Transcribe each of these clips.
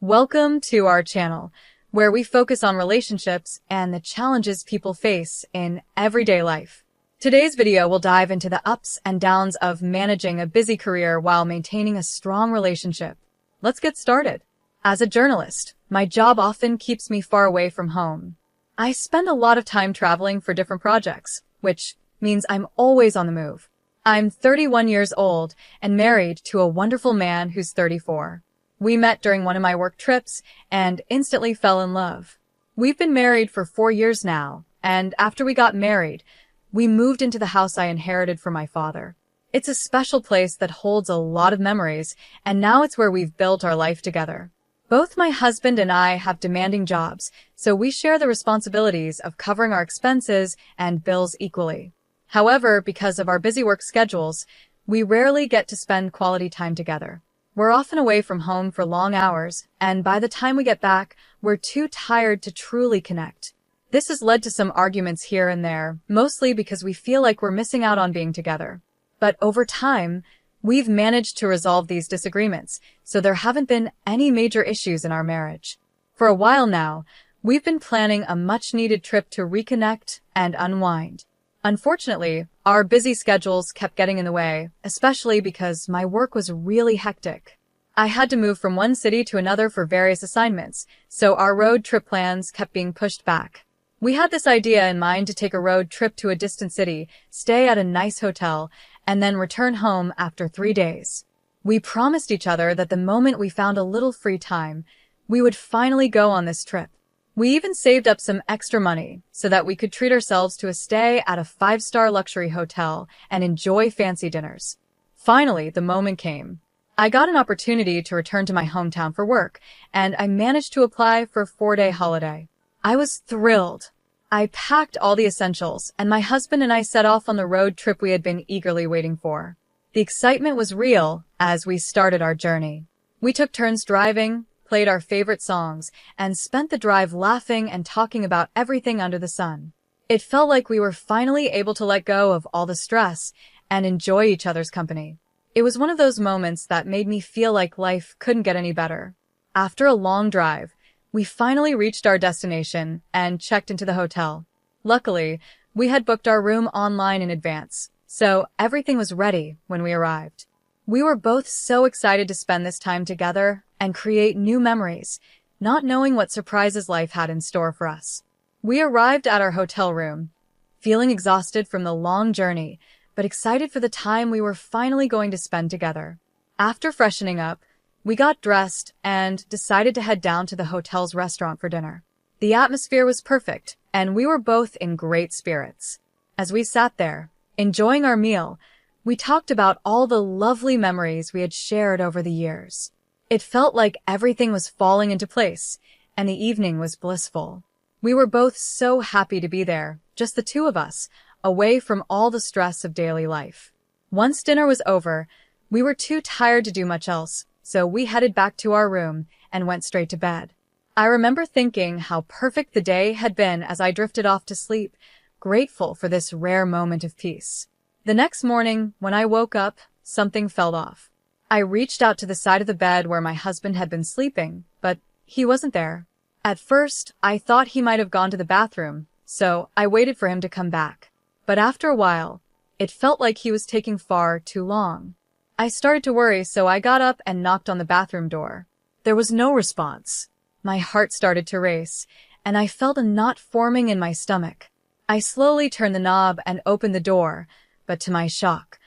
Welcome to our channel, where we focus on relationships and the challenges people face in everyday life. Today's video will dive into the ups and downs of managing a busy career while maintaining a strong relationship. Let's get started. As a journalist, my job often keeps me far away from home. I spend a lot of time traveling for different projects, which means I'm always on the move. I'm 31 years old and married to a wonderful man who's 34. We met during one of my work trips and instantly fell in love. We've been married for 4 years now, and after we got married, we moved into the house I inherited from my father. It's a special place that holds a lot of memories, and now it's where we've built our life together. Both my husband and I have demanding jobs, so we share the responsibilities of covering our expenses and bills equally. However, because of our busy work schedules, we rarely get to spend quality time together. We're often away from home for long hours, and by the time we get back, we're too tired to truly connect. This has led to some arguments here and there, mostly because we feel like we're missing out on being together. But over time, we've managed to resolve these disagreements, so there haven't been any major issues in our marriage. For a while now, we've been planning a much-needed trip to reconnect and unwind. Unfortunately, our busy schedules kept getting in the way, especially because my work was really hectic. I had to move from one city to another for various assignments, so our road trip plans kept being pushed back. We had this idea in mind to take a road trip to a distant city, stay at a nice hotel, and then return home after 3 days. We promised each other that the moment we found a little free time, we would finally go on this trip. We even saved up some extra money so that we could treat ourselves to a stay at a 5-star luxury hotel and enjoy fancy dinners. Finally, the moment came. I got an opportunity to return to my hometown for work, and I managed to apply for a 4-day holiday. I was thrilled. I packed all the essentials, and my husband and I set off on the road trip we had been eagerly waiting for. The excitement was real as we started our journey. We took turns driving, played our favorite songs, and spent the drive laughing and talking about everything under the sun. It felt like we were finally able to let go of all the stress and enjoy each other's company. It was one of those moments that made me feel like life couldn't get any better. After a long drive, we finally reached our destination and checked into the hotel. Luckily, we had booked our room online in advance, so everything was ready when we arrived. We were both so excited to spend this time together and create new memories, not knowing what surprises life had in store for us. We arrived at our hotel room, feeling exhausted from the long journey, but excited for the time we were finally going to spend together. After freshening up, we got dressed and decided to head down to the hotel's restaurant for dinner. The atmosphere was perfect, and we were both in great spirits. As we sat there, enjoying our meal, we talked about all the lovely memories we had shared over the years. It felt like everything was falling into place, and the evening was blissful. We were both so happy to be there, just the two of us, away from all the stress of daily life. Once dinner was over, we were too tired to do much else, so we headed back to our room and went straight to bed. I remember thinking how perfect the day had been as I drifted off to sleep, grateful for this rare moment of peace. The next morning, when I woke up, something felt off. I reached out to the side of the bed where my husband had been sleeping, but he wasn't there. At first, I thought he might have gone to the bathroom, so I waited for him to come back. But after a while, it felt like he was taking far too long. I started to worry, so I got up and knocked on the bathroom door. There was no response. My heart started to race, and I felt a knot forming in my stomach. I slowly turned the knob and opened the door, but to my shock,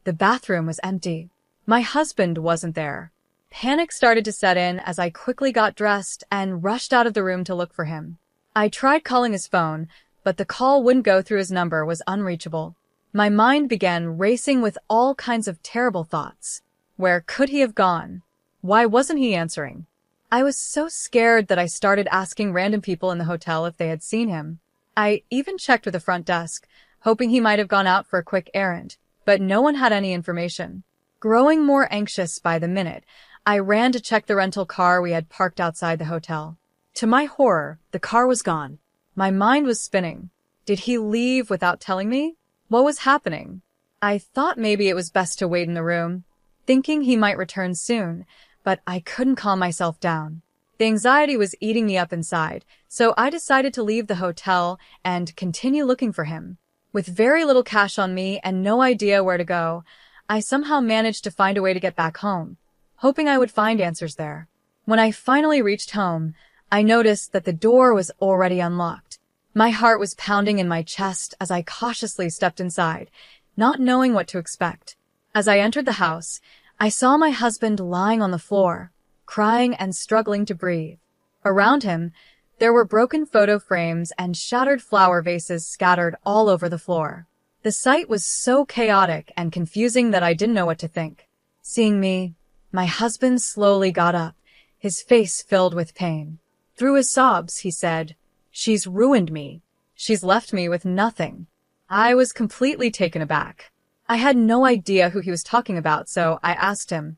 the bathroom was empty. My husband wasn't there. Panic started to set in as I quickly got dressed and rushed out of the room to look for him. I tried calling his phone, but the call wouldn't go through. His number was unreachable. My mind began racing with all kinds of terrible thoughts. Where could he have gone? Why wasn't he answering? I was so scared that I started asking random people in the hotel if they had seen him. I even checked with the front desk, hoping he might have gone out for a quick errand, but no one had any information. Growing more anxious by the minute, I ran to check the rental car we had parked outside the hotel. To my horror, the car was gone. My mind was spinning. Did he leave without telling me? What was happening? I thought maybe it was best to wait in the room, thinking he might return soon, but I couldn't calm myself down. The anxiety was eating me up inside, so I decided to leave the hotel and continue looking for him. With very little cash on me and no idea where to go, I somehow managed to find a way to get back home, hoping I would find answers there. When I finally reached home, I noticed that the door was already unlocked. My heart was pounding in my chest as I cautiously stepped inside, not knowing what to expect. As I entered the house, I saw my husband lying on the floor, crying and struggling to breathe. Around him, there were broken photo frames and shattered flower vases scattered all over the floor. The sight was so chaotic and confusing that I didn't know what to think. Seeing me, my husband slowly got up, his face filled with pain. Through his sobs, he said, "She's ruined me. She's left me with nothing." I was completely taken aback. I had no idea who he was talking about, so I asked him,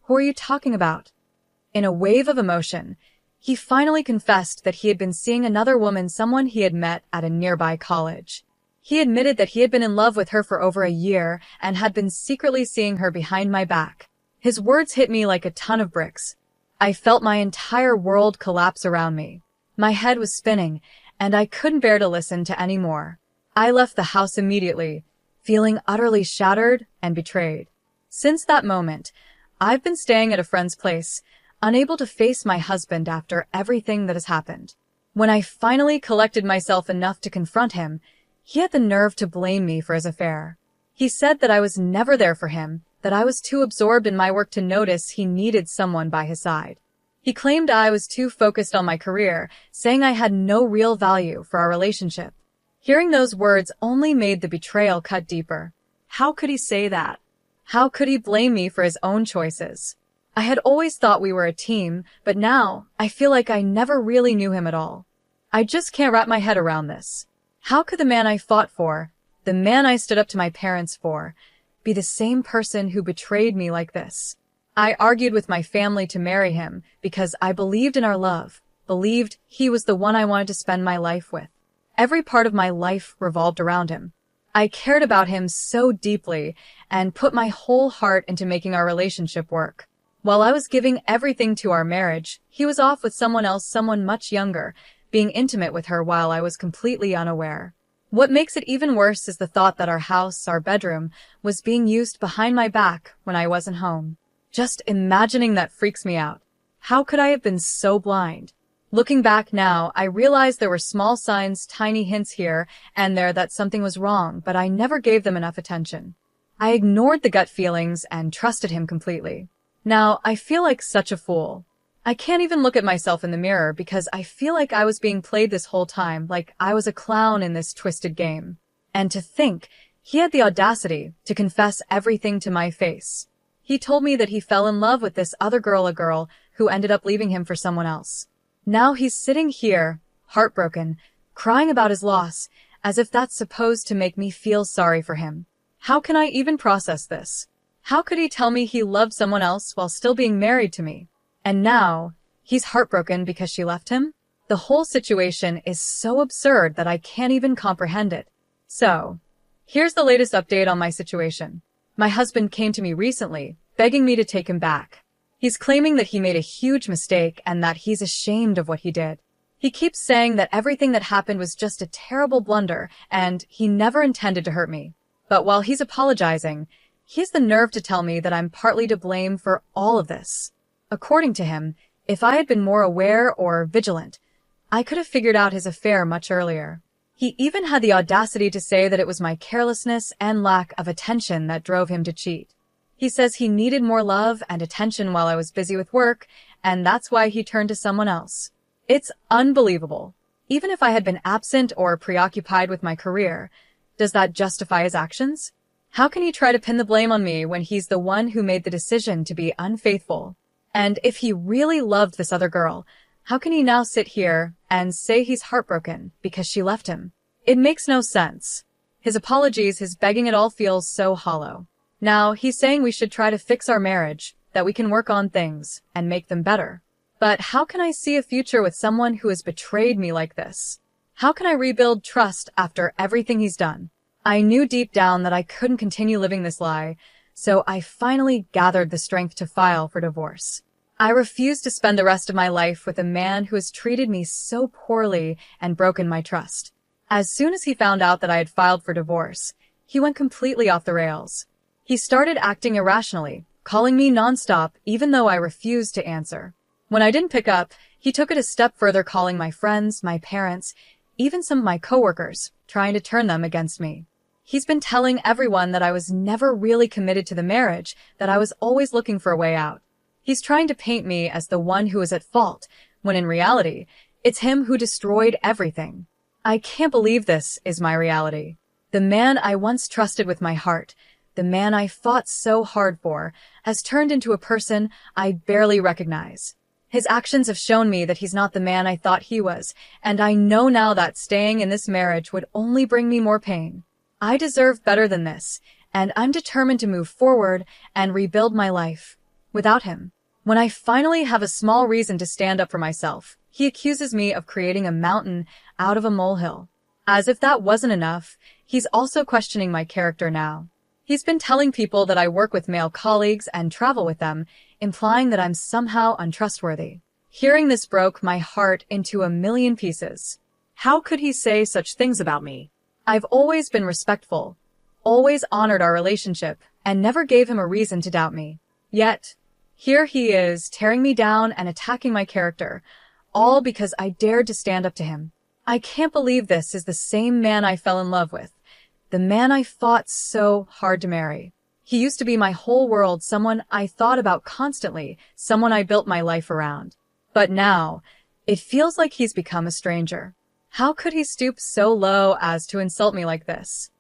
"Who are you talking about?" In a wave of emotion, he finally confessed that he had been seeing another woman, someone he had met at a nearby college. He admitted that he had been in love with her for over a year and had been secretly seeing her behind my back. His words hit me like a ton of bricks. I felt my entire world collapse around me. My head was spinning, and I couldn't bear to listen to any more. I left the house immediately, feeling utterly shattered and betrayed. Since that moment, I've been staying at a friend's place, unable to face my husband after everything that has happened. When I finally collected myself enough to confront him, he had the nerve to blame me for his affair. He said that I was never there for him, that I was too absorbed in my work to notice he needed someone by his side. He claimed I was too focused on my career, saying I had no real value for our relationship. Hearing those words only made the betrayal cut deeper. How could he say that? How could he blame me for his own choices? I had always thought we were a team, but now I feel like I never really knew him at all. I just can't wrap my head around this. How could the man I fought for, the man I stood up to my parents for, be the same person who betrayed me like this? I argued with my family to marry him because I believed in our love, believed he was the one I wanted to spend my life with. Every part of my life revolved around him. I cared about him so deeply and put my whole heart into making our relationship work. While I was giving everything to our marriage, he was off with someone else, someone much younger, being intimate with her while I was completely unaware. What makes it even worse is the thought that our house, our bedroom, was being used behind my back when I wasn't home. Just imagining that freaks me out. How could I have been so blind? Looking back now, I realized there were small signs, tiny hints here and there that something was wrong, but I never gave them enough attention. I ignored the gut feelings and trusted him completely. Now, I feel like such a fool. I can't even look at myself in the mirror because I feel like I was being played this whole time, like I was a clown in this twisted game. And to think, he had the audacity to confess everything to my face. He told me that he fell in love with this other girl, a girl who ended up leaving him for someone else. Now he's sitting here, heartbroken, crying about his loss, as if that's supposed to make me feel sorry for him. How can I even process this? How could he tell me he loved someone else while still being married to me? And now, he's heartbroken because she left him? The whole situation is so absurd that I can't even comprehend it. So, here's the latest update on my situation. My husband came to me recently, begging me to take him back. He's claiming that he made a huge mistake and that he's ashamed of what he did. He keeps saying that everything that happened was just a terrible blunder and he never intended to hurt me. But while he's apologizing, he has the nerve to tell me that I'm partly to blame for all of this. According to him, if I had been more aware or vigilant, I could have figured out his affair much earlier. He even had the audacity to say that it was my carelessness and lack of attention that drove him to cheat. He says he needed more love and attention while I was busy with work, and that's why he turned to someone else. It's unbelievable. Even if I had been absent or preoccupied with my career, does that justify his actions? How can he try to pin the blame on me when he's the one who made the decision to be unfaithful? And if he really loved this other girl, how can he now sit here and say he's heartbroken because she left him? It makes no sense. His apologies, his begging, it all feels so hollow. Now, he's saying we should try to fix our marriage, that we can work on things and make them better. But how can I see a future with someone who has betrayed me like this? How can I rebuild trust after everything he's done? I knew deep down that I couldn't continue living this lie, so I finally gathered the strength to file for divorce. I refuse to spend the rest of my life with a man who has treated me so poorly and broken my trust. As soon as he found out that I had filed for divorce, he went completely off the rails. He started acting irrationally, calling me nonstop even though I refused to answer. When I didn't pick up, he took it a step further, calling my friends, my parents, even some of my coworkers, trying to turn them against me. He's been telling everyone that I was never really committed to the marriage, that I was always looking for a way out. He's trying to paint me as the one who is at fault, when in reality, it's him who destroyed everything. I can't believe this is my reality. The man I once trusted with my heart, the man I fought so hard for, has turned into a person I barely recognize. His actions have shown me that he's not the man I thought he was, and I know now that staying in this marriage would only bring me more pain. I deserve better than this, and I'm determined to move forward and rebuild my life without him. When I finally have a small reason to stand up for myself, he accuses me of creating a mountain out of a molehill. As if that wasn't enough, he's also questioning my character now. He's been telling people that I work with male colleagues and travel with them, implying that I'm somehow untrustworthy. Hearing this broke my heart into a million pieces. How could he say such things about me? I've always been respectful, always honored our relationship, and never gave him a reason to doubt me. Yet, here he is, tearing me down and attacking my character, all because I dared to stand up to him. I can't believe this is the same man I fell in love with, the man I fought so hard to marry. He used to be my whole world, someone I thought about constantly, someone I built my life around. But now, it feels like he's become a stranger. How could he stoop so low as to insult me like this?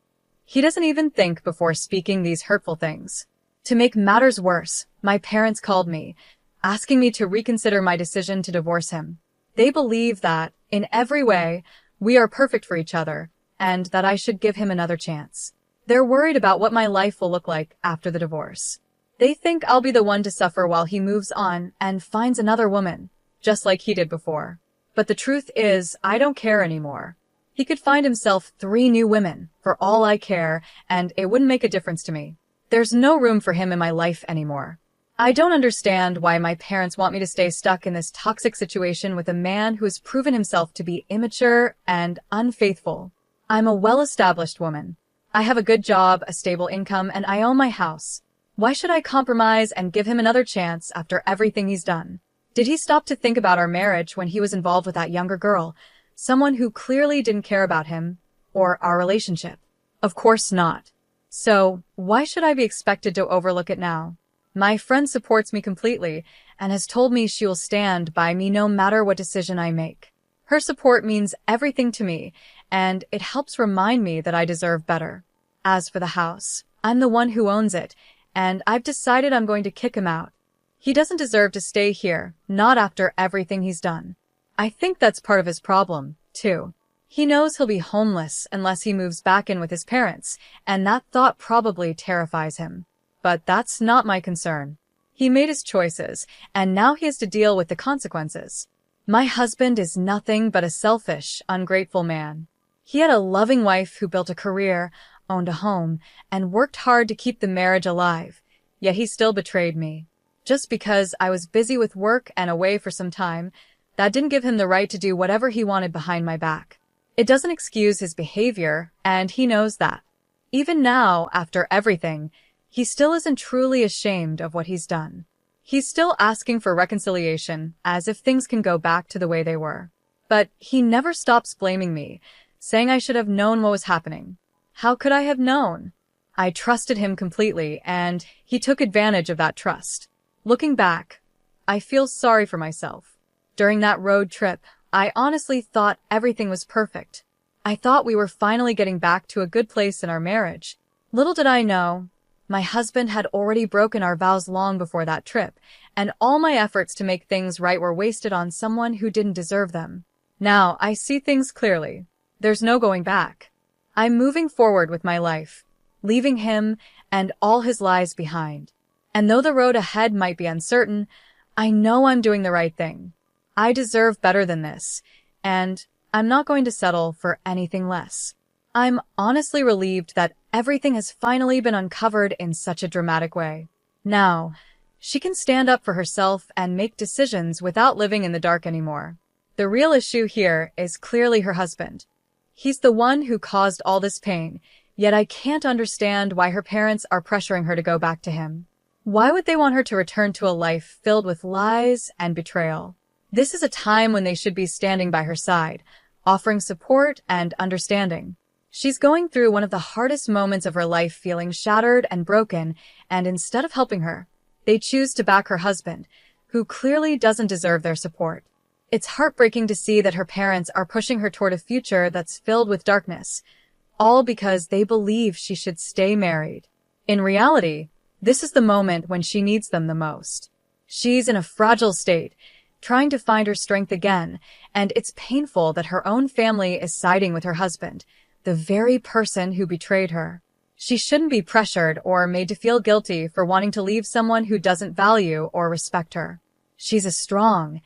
He doesn't even think before speaking these hurtful things. To make matters worse, my parents called me, asking me to reconsider my decision to divorce him. They believe that, in every way, we are perfect for each other, and that I should give him another chance. They're worried about what my life will look like after the divorce. They think I'll be the one to suffer while he moves on and finds another woman, just like he did before. But the truth is, I don't care anymore. He could find himself 3 new women, for all I care, and it wouldn't make a difference to me. There's no room for him in my life anymore. I don't understand why my parents want me to stay stuck in this toxic situation with a man who has proven himself to be immature and unfaithful. I'm a well-established woman. I have a good job, a stable income, and I own my house. Why should I compromise and give him another chance after everything he's done? Did he stop to think about our marriage when he was involved with that younger girl, someone who clearly didn't care about him or our relationship? Of course not. So, why should I be expected to overlook it now? My friend supports me completely and has told me she will stand by me no matter what decision I make. Her support means everything to me, and it helps remind me that I deserve better. As for the house, I'm the one who owns it, and I've decided I'm going to kick him out. He doesn't deserve to stay here, not after everything he's done. I think that's part of his problem, too. He knows he'll be homeless unless he moves back in with his parents, and that thought probably terrifies him. But that's not my concern. He made his choices, and now he has to deal with the consequences. My husband is nothing but a selfish, ungrateful man. He had a loving wife who built a career, owned a home, and worked hard to keep the marriage alive, yet he still betrayed me. Just because I was busy with work and away for some time, that didn't give him the right to do whatever he wanted behind my back. It doesn't excuse his behavior, and he knows that. Even now, after everything, he still isn't truly ashamed of what he's done. He's still asking for reconciliation, as if things can go back to the way they were. But he never stops blaming me, saying I should have known what was happening. How could I have known? I trusted him completely, and he took advantage of that trust. Looking back, I feel sorry for myself. During that road trip, I honestly thought everything was perfect. I thought we were finally getting back to a good place in our marriage. Little did I know, my husband had already broken our vows long before that trip, and all my efforts to make things right were wasted on someone who didn't deserve them. Now, I see things clearly. There's no going back. I'm moving forward with my life, leaving him and all his lies behind. And though the road ahead might be uncertain, I know I'm doing the right thing. I deserve better than this, and I'm not going to settle for anything less. I'm honestly relieved that everything has finally been uncovered in such a dramatic way. Now, She can stand up for herself and make decisions without living in the dark anymore. The real issue here is clearly her husband. He's the one who caused all this pain, yet I can't understand why her parents are pressuring her to go back to him. Why would they want her to return to a life filled with lies and betrayal? This is a time when they should be standing by her side, offering support and understanding. She's going through one of the hardest moments of her life, feeling shattered and broken, and instead of helping her, they choose to back her husband, who clearly doesn't deserve their support. It's heartbreaking to see that her parents are pushing her toward a future that's filled with darkness, all because they believe she should stay married. In reality, this is the moment when she needs them the most. She's in a fragile state, trying to find her strength again, and it's painful that her own family is siding with her husband, the very person who betrayed her. She shouldn't be pressured or made to feel guilty for wanting to leave someone who doesn't value or respect her. She's a strong,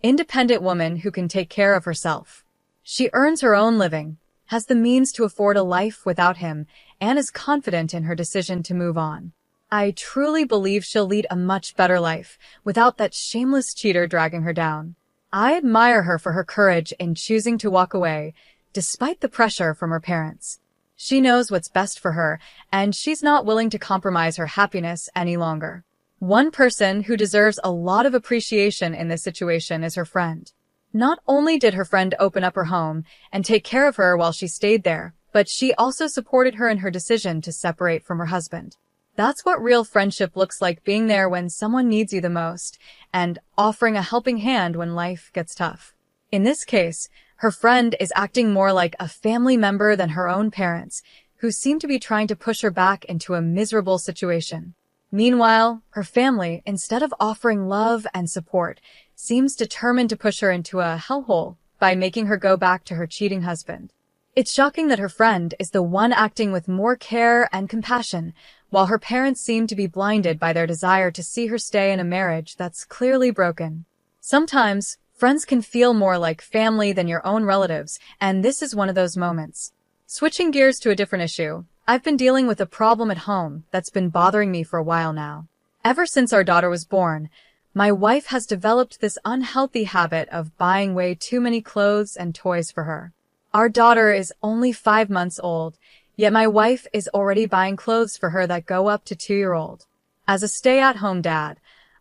independent woman who can take care of herself. She earns her own living, has the means to afford a life without him, and is confident in her decision to move on. I truly believe she'll lead a much better life without that shameless cheater dragging her down. I admire her for her courage in choosing to walk away, despite the pressure from her parents. She knows what's best for her, and she's not willing to compromise her happiness any longer. One person who deserves a lot of appreciation in this situation is her friend. Not only did her friend open up her home and take care of her while she stayed there, but she also supported her in her decision to separate from her husband. That's what real friendship looks like, being there when someone needs you the most and offering a helping hand when life gets tough. In this case, her friend is acting more like a family member than her own parents, who seem to be trying to push her back into a miserable situation. Meanwhile, her family, instead of offering love and support, seems determined to push her into a hellhole by making her go back to her cheating husband. It's shocking that her friend is the one acting with more care and compassion, while her parents seem to be blinded by their desire to see her stay in a marriage that's clearly broken. Sometimes, friends can feel more like family than your own relatives, and this is one of those moments. Switching gears to a different issue, I've been dealing with a problem at home that's been bothering me for a while now. Ever since our daughter was born, my wife has developed this unhealthy habit of buying way too many clothes and toys for her. Our daughter is only 5 months old, yet my wife is already buying clothes for her that go up to 2-year-old. As a stay-at-home dad,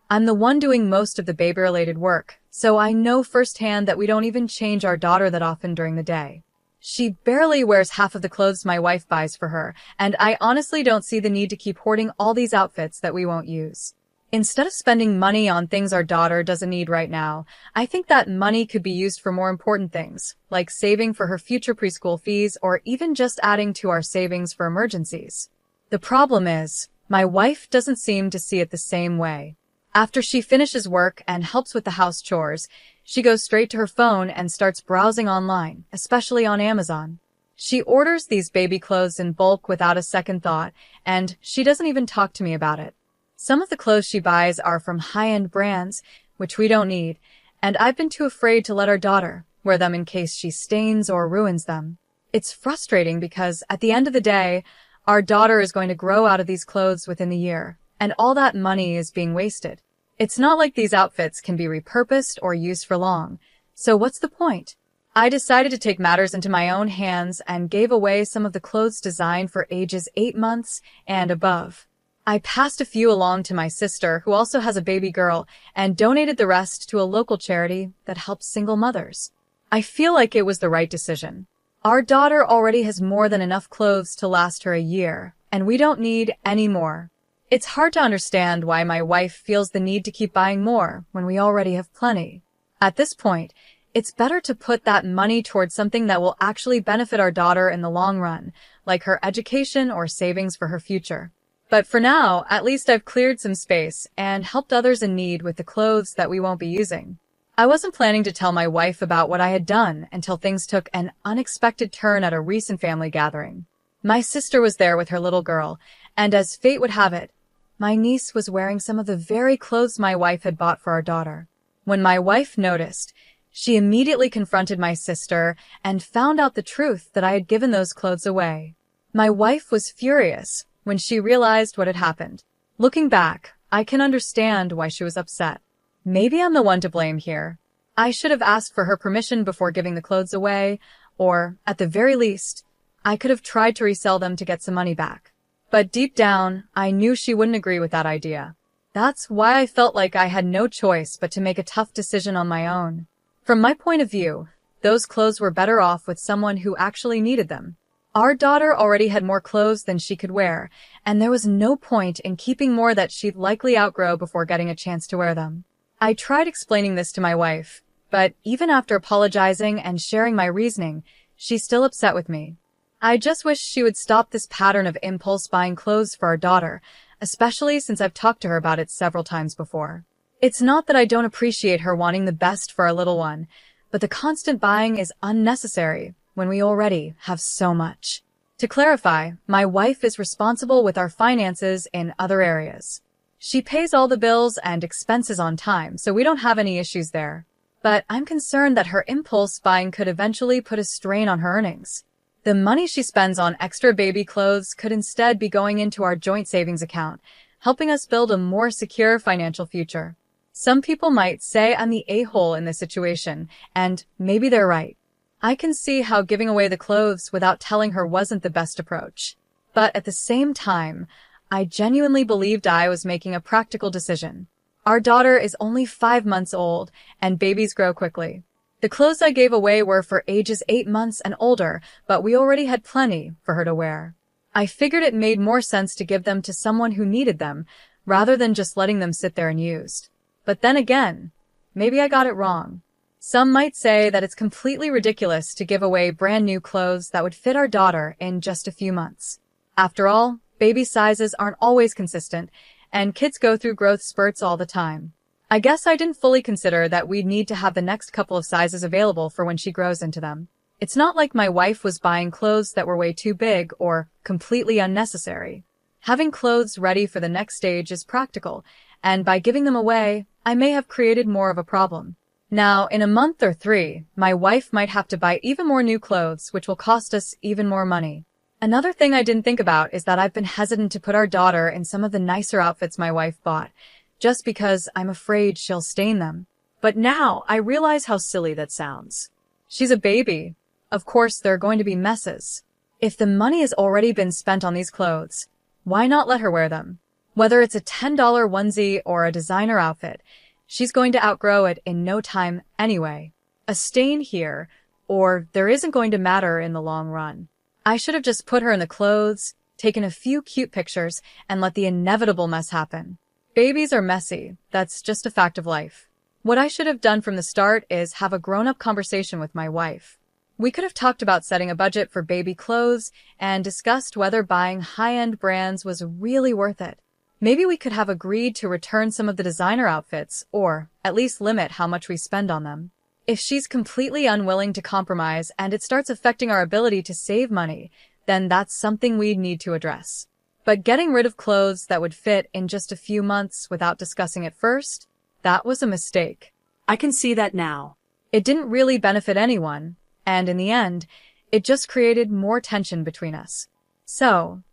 I'm the one doing most of the baby-related work, so I know firsthand that we don't even change our daughter that often during the day. She barely wears half of the clothes my wife buys for her, and I honestly don't see the need to keep hoarding all these outfits that we won't use. Instead of spending money on things our daughter doesn't need right now, I think that money could be used for more important things, like saving for her future preschool fees or even just adding to our savings for emergencies. The problem is, my wife doesn't seem to see it the same way. After she finishes work and helps with the house chores, she goes straight to her phone and starts browsing online, especially on Amazon. She orders these baby clothes in bulk without a second thought, and she doesn't even talk to me about it. Some of the clothes she buys are from high-end brands, which we don't need, and I've been too afraid to let our daughter wear them in case she stains or ruins them. It's frustrating because, at the end of the day, our daughter is going to grow out of these clothes within the year, and all that money is being wasted. It's not like these outfits can be repurposed or used for long, so what's the point? I decided to take matters into my own hands and gave away some of the clothes designed for ages 8 months and above. I passed a few along to my sister, who also has a baby girl, and donated the rest to a local charity that helps single mothers. I feel like it was the right decision. Our daughter already has more than enough clothes to last her a year, and we don't need any more. It's hard to understand why my wife feels the need to keep buying more when we already have plenty. At this point, it's better to put that money towards something that will actually benefit our daughter in the long run, like her education or savings for her future. But for now, at least I've cleared some space and helped others in need with the clothes that we won't be using. I wasn't planning to tell my wife about what I had done until things took an unexpected turn at a recent family gathering. My sister was there with her little girl, and as fate would have it, my niece was wearing some of the very clothes my wife had bought for our daughter. When my wife noticed, she immediately confronted my sister and found out the truth that I had given those clothes away. My wife was furious when she realized what had happened. Looking back, I can understand why she was upset. Maybe I'm the one to blame here. I should have asked for her permission before giving the clothes away, or, at the very least, I could have tried to resell them to get some money back. But deep down, I knew she wouldn't agree with that idea. That's why I felt like I had no choice but to make a tough decision on my own. From my point of view, those clothes were better off with someone who actually needed them. Our daughter already had more clothes than she could wear, and there was no point in keeping more that she'd likely outgrow before getting a chance to wear them. I tried explaining this to my wife, but even after apologizing and sharing my reasoning, she's still upset with me. I just wish she would stop this pattern of impulse buying clothes for our daughter, especially since I've talked to her about it several times before. It's not that I don't appreciate her wanting the best for our little one, but the constant buying is unnecessary when we already have so much. To clarify, my wife is responsible with our finances in other areas. She pays all the bills and expenses on time, so we don't have any issues there. But I'm concerned that her impulse buying could eventually put a strain on her earnings. The money she spends on extra baby clothes could instead be going into our joint savings account, helping us build a more secure financial future. Some people might say I'm the a-hole in this situation, and maybe they're right. I can see how giving away the clothes without telling her wasn't the best approach. But at the same time, I genuinely believed I was making a practical decision. Our daughter is only 5 months old, and babies grow quickly. The clothes I gave away were for ages 8 months and older, but we already had plenty for her to wear. I figured it made more sense to give them to someone who needed them, rather than just letting them sit there unused. But then again, maybe I got it wrong. Some might say that it's completely ridiculous to give away brand new clothes that would fit our daughter in just a few months. After all, baby sizes aren't always consistent, and kids go through growth spurts all the time. I guess I didn't fully consider that we'd need to have the next couple of sizes available for when she grows into them. It's not like my wife was buying clothes that were way too big or completely unnecessary. Having clothes ready for the next stage is practical, and by giving them away, I may have created more of a problem. Now, in a month or 3, my wife might have to buy even more new clothes, which will cost us even more money. Another thing I didn't think about is that I've been hesitant to put our daughter in some of the nicer outfits my wife bought, just because I'm afraid she'll stain them. But now I realize how silly that sounds. She's a baby. Of course, there are going to be messes. If the money has already been spent on these clothes, why not let her wear them? Whether it's a $10 onesie or a designer outfit, she's going to outgrow it in no time anyway. A stain here, or there isn't going to matter in the long run. I should have just put her in the clothes, taken a few cute pictures, and let the inevitable mess happen. Babies are messy. That's just a fact of life. What I should have done from the start is have a grown-up conversation with my wife. We could have talked about setting a budget for baby clothes and discussed whether buying high-end brands was really worth it. Maybe we could have agreed to return some of the designer outfits, or at least limit how much we spend on them. If she's completely unwilling to compromise and it starts affecting our ability to save money, then that's something we'd need to address. But getting rid of clothes that would fit in just a few months without discussing it first, that was a mistake. I can see that now. It didn't really benefit anyone, and in the end, it just created more tension between us. So,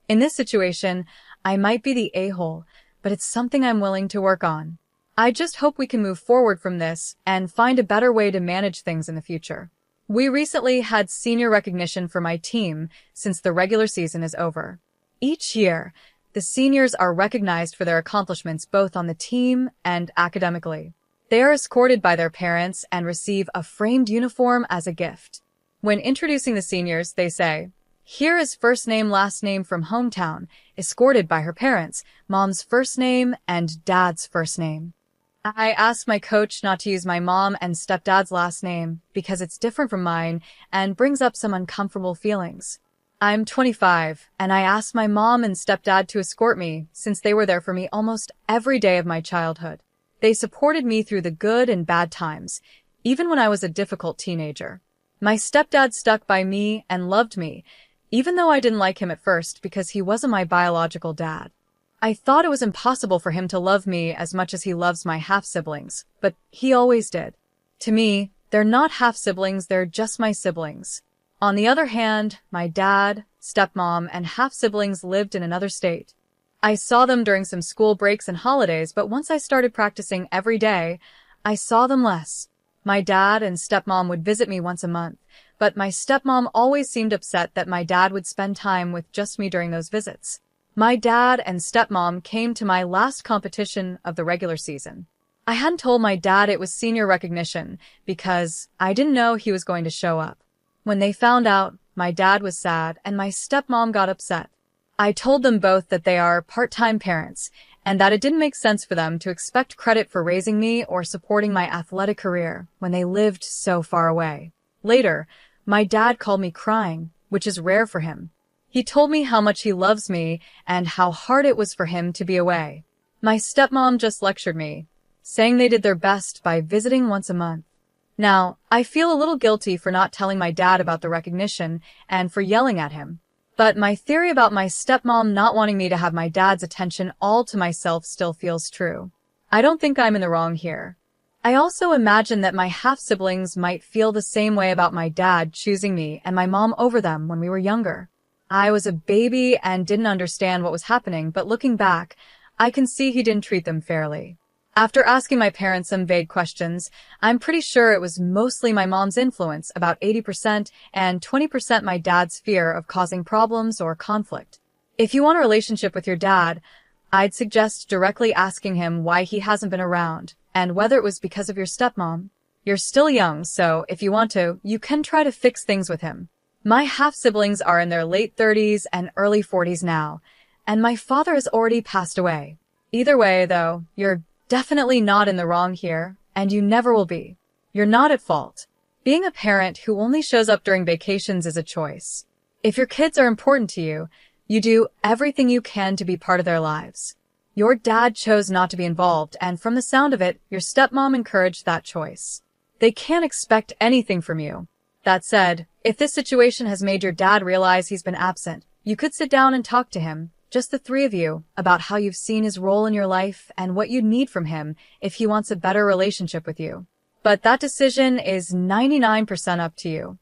in this situation, I might be the a-hole, but it's something I'm willing to work on. I just hope we can move forward from this and find a better way to manage things in the future. We recently had senior recognition for my team since the regular season is over. Each year, the seniors are recognized for their accomplishments both on the team and academically. They are escorted by their parents and receive a framed uniform as a gift. When introducing the seniors, they say, "Here is first name, last name from hometown, escorted by her parents, mom's first name and dad's first name." I asked my coach not to use my mom and stepdad's last name because it's different from mine and brings up some uncomfortable feelings. I'm 25, and I asked my mom and stepdad to escort me since they were there for me almost every day of my childhood. They supported me through the good and bad times, even when I was a difficult teenager. My stepdad stuck by me and loved me, even though I didn't like him at first because he wasn't my biological dad. I thought it was impossible for him to love me as much as he loves my half-siblings, but he always did. To me, they're not half-siblings, they're just my siblings. On the other hand, my dad, stepmom, and half-siblings lived in another state. I saw them during some school breaks and holidays, but once I started practicing every day, I saw them less. My dad and stepmom would visit me once a month, but my stepmom always seemed upset that my dad would spend time with just me during those visits. My dad and stepmom came to my last competition of the regular season. I hadn't told my dad it was senior recognition because I didn't know he was going to show up. When they found out, my dad was sad and my stepmom got upset. I told them both that they are part-time parents and that it didn't make sense for them to expect credit for raising me or supporting my athletic career when they lived so far away. Later, my dad called me crying, which is rare for him. He told me how much he loves me and how hard it was for him to be away. My stepmom just lectured me, saying they did their best by visiting once a month. Now, I feel a little guilty for not telling my dad about the recognition and for yelling at him. But my theory about my stepmom not wanting me to have my dad's attention all to myself still feels true. I don't think I'm in the wrong here. I also imagine that my half-siblings might feel the same way about my dad choosing me and my mom over them when we were younger. I was a baby and didn't understand what was happening, but looking back, I can see he didn't treat them fairly. After asking my parents some vague questions, I'm pretty sure it was mostly my mom's influence, about 80%, and 20% my dad's fear of causing problems or conflict. If you want a relationship with your dad, I'd suggest directly asking him why he hasn't been around, and whether it was because of your stepmom. You're still young, so if you want to, you can try to fix things with him. My half-siblings are in their late 30s and early 40s now, and my father has already passed away. Either way, though, you're definitely not in the wrong here, and you never will be. You're not at fault. Being a parent who only shows up during vacations is a choice. If your kids are important to you, you do everything you can to be part of their lives. Your dad chose not to be involved, and from the sound of it, your stepmom encouraged that choice. They can't expect anything from you. That said, if this situation has made your dad realize he's been absent, you could sit down and talk to him, just the three of you, about how you've seen his role in your life and what you'd need from him if he wants a better relationship with you. But that decision is 99% up to you.